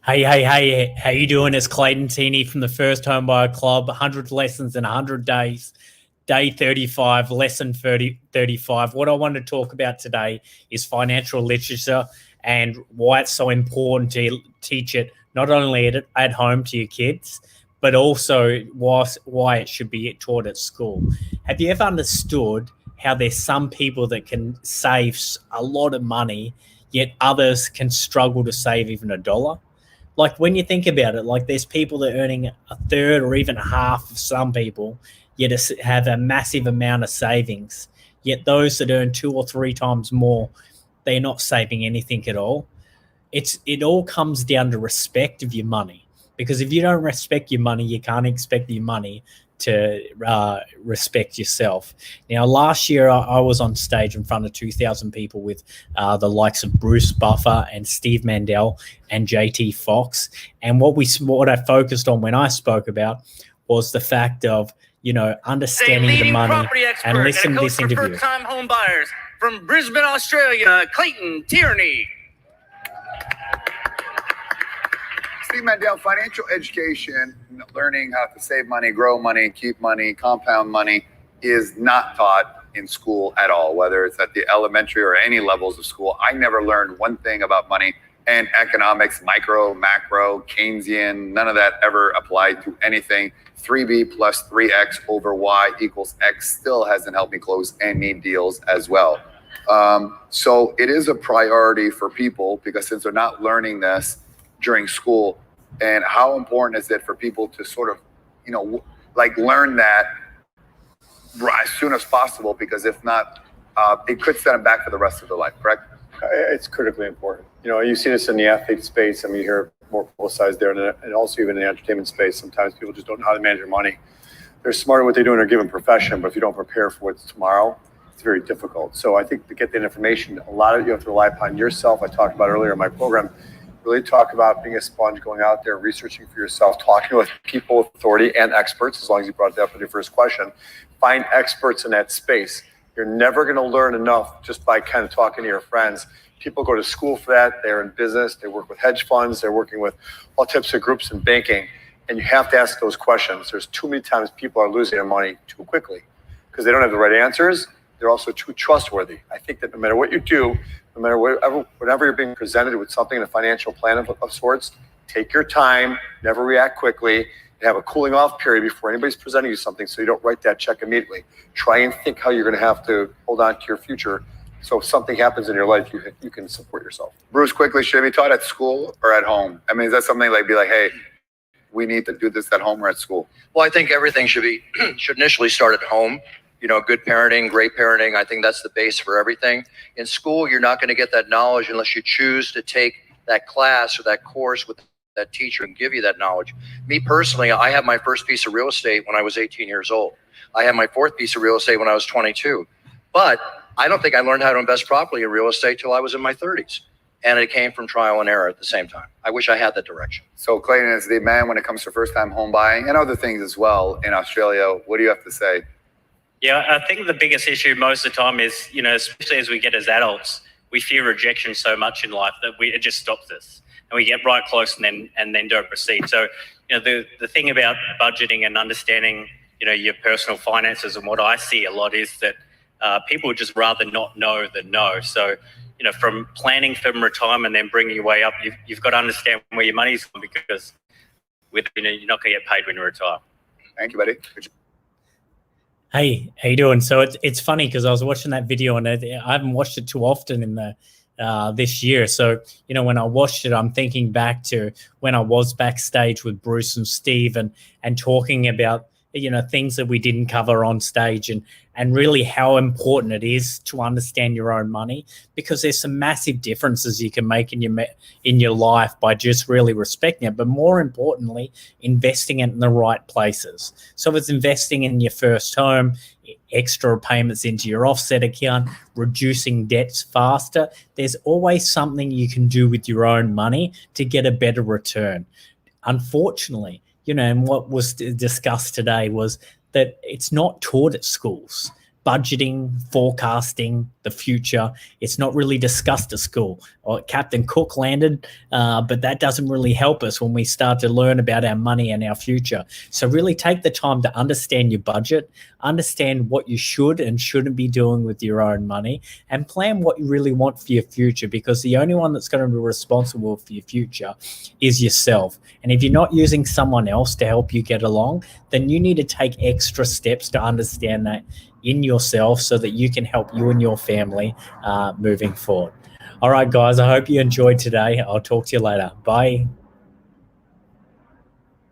Hey, how you doing? It's Clayton Tini from the First Home Buyer Club, 100 lessons in 100 days, day 35, lesson 35. What I want to talk about today is financial literature and why it's so important to teach it not only at home to your kids, but also why it should be taught at school. Have you ever understood how there's some people that can save a lot of money, yet others can struggle to save even a dollar? Like when you think about it, like there's people that are earning a third or even half of some people, yet have a massive amount of savings. Yet those that earn two or three times more, they're not saving anything at all. It all comes down to respect of your money. Because if you don't respect your money, you can't expect your money to respect yourself. Now, last year I was on stage in front of 2,000 people with the likes of Bruce Buffer and Steve Mandall and JT Fox. And what I focused on when I spoke about was the fact of, understanding the money. And listen to this interview. First-time home buyers from Brisbane, Australia, Clayton Tierney. Steve Mandall, financial education, learning how to save money, grow money, keep money, compound money is not taught in school at all, whether it's at the elementary or any levels of school. I never learned one thing about money and economics, micro, macro, Keynesian, none of that ever applied to anything. 3B plus 3X over Y equals X still hasn't helped me close any deals as well. So it is a priority for people because since they're not learning this during school, and how important is it for people to sort of, learn that as soon as possible, because if not, it could set them back for the rest of their life, correct? It's critically important. You see this in the athlete space. I mean, you hear more publicized there, and also even in the entertainment space. Sometimes people just don't know how to manage their money. They're smart at what they do in their given profession, but if you don't prepare for what's tomorrow, it's very difficult. So I think to get that information, a lot of you have to rely upon yourself. I talked about earlier in my program, really talk about being a sponge, going out there, researching for yourself, talking with people with authority and experts, as long as you brought that up in your first question. Find experts in that space. You're never going to learn enough just by kind of talking to your friends. People go to school for that. They're in business. They work with hedge funds. They're working with all types of groups in banking. And you have to ask those questions. There's too many times people are losing their money too quickly because they don't have the right answers. They're also too trustworthy. I think that no matter what you do, no matter whenever you're being presented with something in a financial plan of sorts, take your time, never react quickly, and have a cooling off period before anybody's presenting you something so you don't write that check immediately. Try and think how you're going to have to hold on to your future so if something happens in your life, you can support yourself. Bruce, quickly, should it be taught at school or at home? I mean, is that something be like, hey, we need to do this at home or at school? Well, I think everything should initially start at home. Good parenting, great parenting. I think that's the base for everything. In school, you're not going to get that knowledge unless you choose to take that class or that course with that teacher and give you that knowledge. Me personally, I had my first piece of real estate when I was 18 years old. I had my fourth piece of real estate when I was 22. But I don't think I learned how to invest properly in real estate till I was in my 30s. And it came from trial and error at the same time. I wish I had that direction. So Clayton is the man when it comes to first-time home buying and other things as well in Australia. What do you have to say? Yeah, I think the biggest issue most of the time is, especially as we get as adults, we fear rejection so much in life that it just stops us. And we get right close and then don't proceed. So, the thing about budgeting and understanding, your personal finances, and what I see a lot is that people would just rather not know than know. So, from planning for retirement and then bringing your way up, you've got to understand where your money's going, because you're not going to get paid when you retire. Thank you, buddy. Hey, how you doing? So it's funny because I was watching that video and I haven't watched it too often in the this year. So, when I watched it, I'm thinking back to when I was backstage with Bruce and Steve and talking about, things that we didn't cover on stage and really how important it is to understand your own money, because there's some massive differences you can make in your life by just really respecting it. But more importantly, investing it in the right places. So if it's investing in your first home, extra payments into your offset account, reducing debts faster, there's always something you can do with your own money to get a better return. Unfortunately, and what was discussed today was that it's not taught at schools. Budgeting, forecasting, the future, it's not really discussed at school. or Captain Cook landed, but that doesn't really help us when we start to learn about our money and our future. So really take the time to understand your budget, understand what you should and shouldn't be doing with your own money, and plan what you really want for your future, because the only one that's going to be responsible for your future is yourself. And if you're not using someone else to help you get along, then you need to take extra steps to understand that in yourself so that you can help you and your family moving forward. All right, guys, I hope you enjoyed today. I'll talk to you later. Bye.